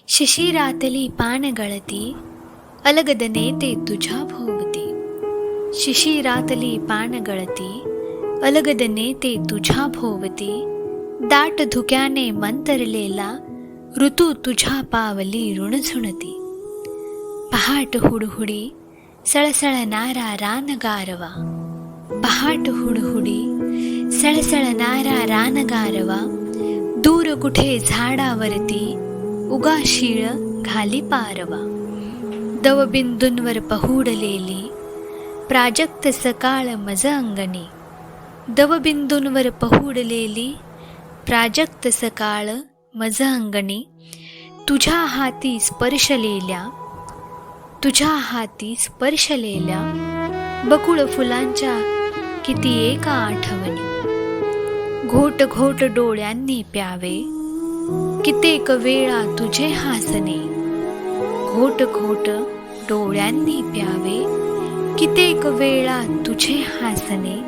शिशिरातली पानगळती अलगद नेते तुझ्या भोवती. शिशिरातली पानगळती अलगद नेते तुझ्या भोवती. दाट धुक्याने मंतरलेला ऋतू तुझ्या पावली ऋणझुणती. पहाट हुडहुडी सळसळणारा रानगारवा. पहाट हुडहुडी सळसळणारा रानगारवा. दूर कुठे झाडावरती उगा शीळ घाली पारवा. दवबिंदूंवर पहुडलेली प्राजक्त सकाळ मज अंगणी. दवबिंदूंवर पहुडलेली प्राजक्त सकाळ मज अंगणी. तुझ्या हाती स्पर्शलेल्या बकुळ फुलांच्या किती एका आठवणी. घोट घोट डोळ्यांनी प्यावे कित्येक वेळा तुझे हासणे. घोट घोट डोळ्यांनी प्यावे कित्येक वेळा तुझे हासणे.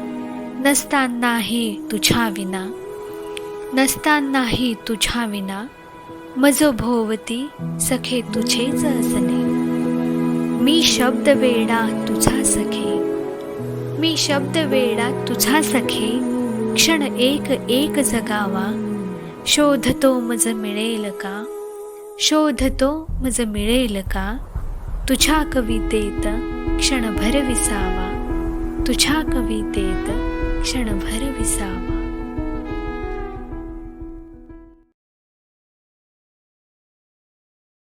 नसतानाही तुझ्या विना मज भोवती सखे तुझेच असणे. मी शब्द वेडा तुझा सखे क्षण एक एक जगावा. शोधतो मज मिळेल का तुझ्या कवितेत क्षणभर विसावा. तुझ्या कवितेत क्षणभर विसावा.